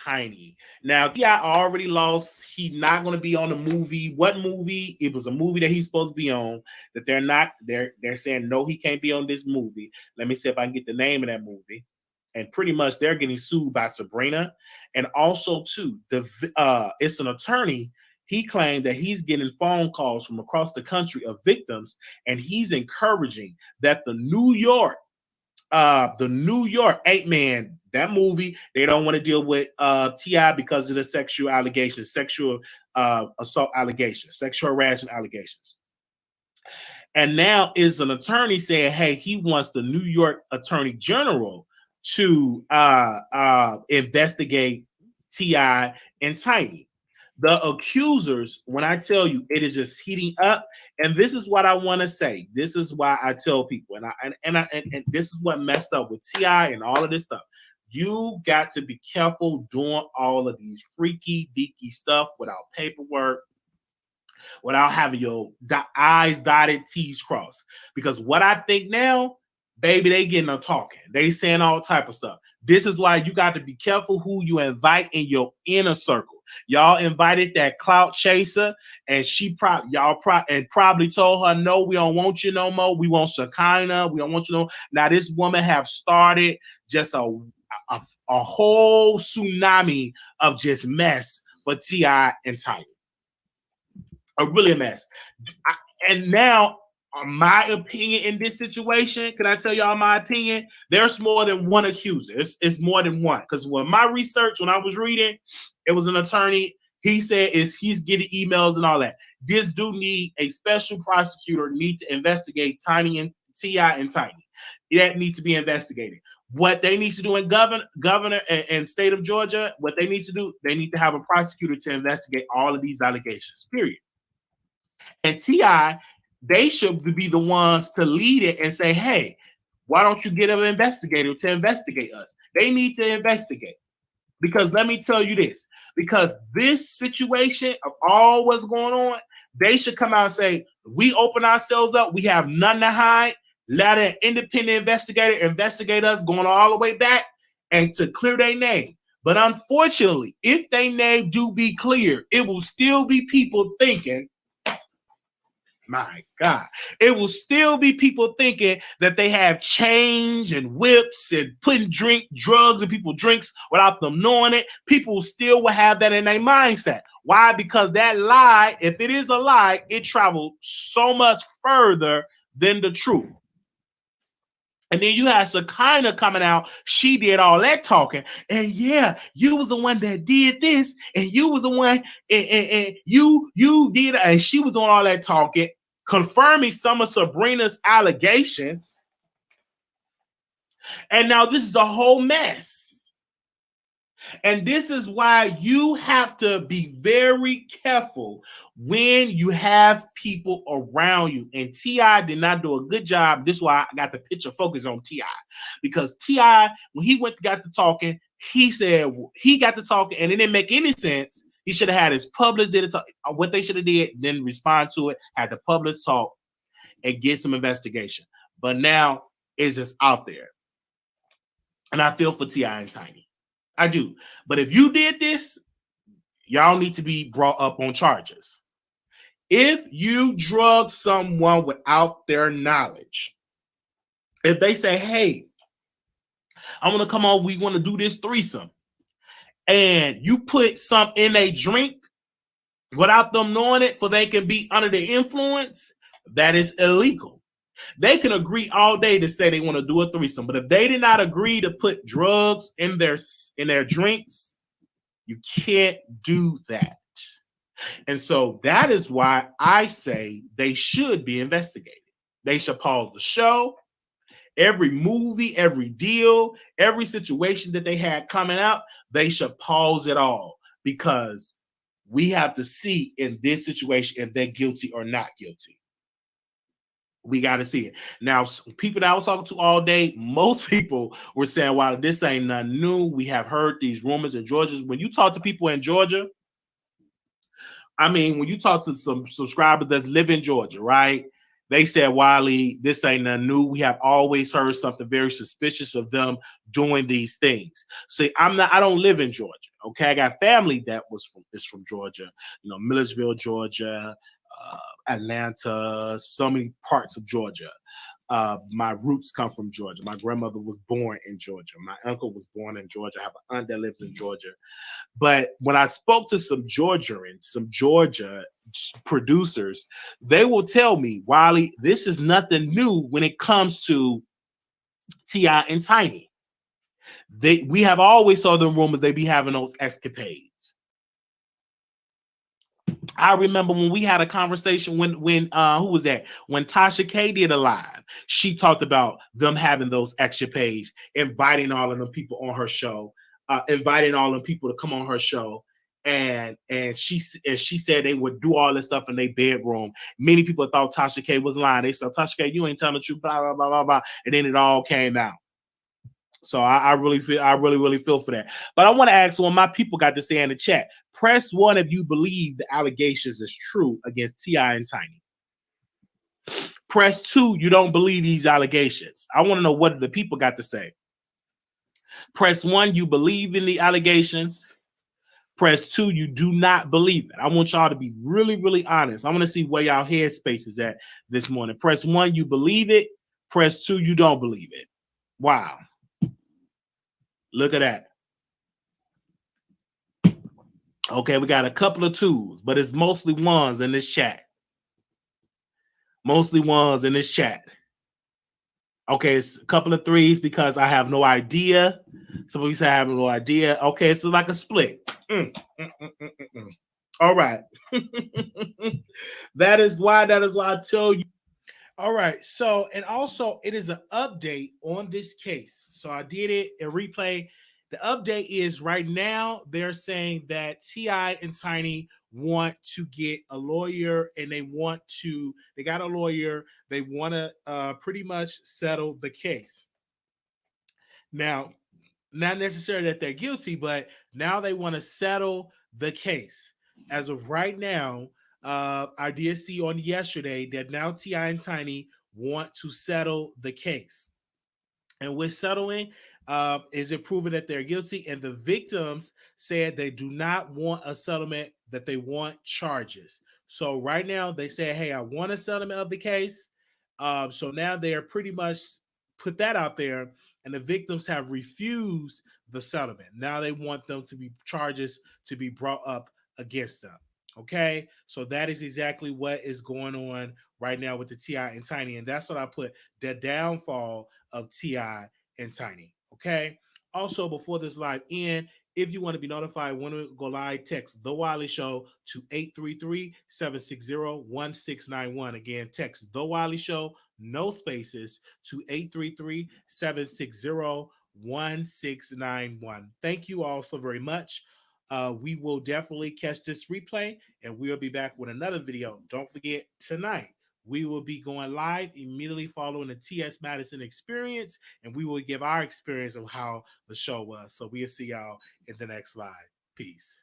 Tiny. Now, T.I. already lost. He's not going to be on the movie. What movie? It was a movie that he's supposed to be on. That they're not. They're saying no, he can't be on this movie. Let me see if I can get the name of that movie. And pretty much they're getting sued by Sabrina, and also too it's an attorney. He claimed that he's getting phone calls from across the country of victims, and he's encouraging that the New York 8 Man, that movie, they don't want to deal with T.I. because of the sexual allegations, sexual assault allegations, sexual harassment allegations. And now is an attorney saying, hey, he wants the New York Attorney General to investigate T.I. and Tiny. The accusers, when I tell you, it is just heating up, and this is what I want to say. This is why I tell people, and this is what messed up with T.I. and all of this stuff. You got to be careful doing all of these freaky deaky stuff without paperwork, without having your I's dotted, T's crossed. Because what I think now, baby, they getting them talking. They saying all type of stuff. This is why you got to be careful who you invite in your inner circle. Y'all invited that clout chaser, and she probably told her, no, we don't want you no more. We want Shekinah. We don't want you no more. Now this woman have started just a whole tsunami of just mess for T.I. and Tiny. Really a mess. And now, my opinion in this situation, can I tell y'all my opinion? There's more than one accuser. It's more than one. Because when my research, when I was reading, it was an attorney. He said he's getting emails and all that. This dude need a special prosecutor need to investigate Tiny and T.I. and Tiny. That needs to be investigated. What they need to do in governor and state of Georgia, what they need to do, they need to have a prosecutor to investigate all of these allegations, period. And T.I., they should be the ones to lead it and say, hey, why don't you get an investigator to investigate us? They need to investigate. Because let me tell you this, because this situation of all what's going on, they should come out and say, we open ourselves up. We have nothing to hide. Let an independent investigator investigate us going all the way back and to clear their name. But unfortunately, if their name do be clear, it will still be people thinking, my God, it will still be people thinking that they have change and whips and putting drugs in people's drinks without them knowing it. People still will have that in their mindset. Why? Because that lie, if it is a lie, it traveled so much further than the truth. And then you have Shekinah coming out. She did all that talking. And yeah, you was the one that did this. And you was the one, and you did, and she was doing all that talking, confirming some of Sabrina's allegations. And now this is a whole mess. And this is why you have to be very careful when you have people around you. And T.I. did not do a good job. This is why I got the picture focus on T.I. Because T.I., when he got to talking, he said he got to talking and it didn't make any sense. He should have had his publicist did it. What they should have did, then respond to it, had the publicist talk and get some investigation. But now it's just out there. And I feel for T.I. and Tiny. I do. But if you did this, y'all need to be brought up on charges. If you drug someone without their knowledge, if they say, hey, I want to come on, we want to do this threesome, and you put some in a drink without them knowing it for they can be under the influence, that is illegal. They can agree all day to say they want to do a threesome, but if they did not agree to put drugs in their drinks, you can't do that. And so that is why I say they should be investigated. They should pause the show. Every movie, every deal, every situation that they had coming up, they should pause it all because we have to see in this situation if they're guilty or not guilty. We got to see it. Now, people that I was talking to all day, most people were saying, wow, this ain't nothing new. We have heard these rumors in Georgia. When you talk to people in Georgia, I mean, when you talk to some subscribers that live in Georgia, right? They said, Wiley, this ain't nothing new. We have always heard something very suspicious of them doing these things. See, I don't live in Georgia, Okay, I got family that is from Georgia, Millersville, Georgia, Atlanta, so many parts of Georgia. My roots come from Georgia. My grandmother was born in Georgia. My uncle was born in Georgia. I have an aunt that lives in Georgia. But when I spoke to some Georgians, some Georgia producers, they will tell me, Wiley, this is nothing new when it comes to T.I and Tiny. We have always saw them rumors they be having those escapades. I remember when we had a conversation when who was that? When Tasha K did a live, she talked about them having those escapades, inviting all of them people on her show, inviting all of them people to come on her show. And she said they would do all this stuff in their bedroom. Many people thought Tasha K was lying. They said, Tasha K, you ain't telling the truth, blah, blah, blah, blah, blah. And then it all came out. So I really feel for that. But I want to ask what my people got to say in the chat. Press 1 if you believe the allegations is true against T.I and Tiny. Press 2, you don't believe these allegations. I want to know what the people got to say. Press 1, you believe in the allegations. Press 2, you do not believe it. I want y'all to be really, really honest. I want to see where y'all headspace is at this morning. Press 1, you believe it. Press 2, you don't believe it. Wow. Look at that. Okay, we got a couple of 2s, but it's mostly 1s in this chat. Mostly 1s in this chat. Okay, it's a couple of 3s because I have no idea. Some of you say I have no idea. Okay, so like a split. All right. That is why I tell you. All right. So, and also it is an update on this case. So I did it a replay. The update is right now they're saying that T.I and Tiny want to get a lawyer and they got a lawyer. They want to pretty much settle the case. Now, not necessarily that they're guilty, but now they want to settle the case. As of right now, I did see on yesterday that now T.I and Tiny want to settle the case. And with settling, is it proven that they're guilty? And the victims said they do not want a settlement, that they want charges. So right now they say, hey, I want a settlement of the case. So now they're pretty much put that out there, and the victims have refused the settlement. Now they want them to be charges to be brought up against them. Okay, so that is exactly what is going on right now with the T.I and Tiny, and that's what I put, the downfall of T.I and Tiny. Okay. Also, before this live end, if you want to be notified when we go live, text The Wiley Show to 833-760-1691. Again, text The Wiley Show, no spaces, to 833-760-1691. Thank you all so very much. We will definitely catch this replay, and we'll be back with another video. Don't forget, tonight we will be going live immediately following the T.S. Madison experience, and we will give our experience of how the show was. So we'll see y'all in the next live. Peace.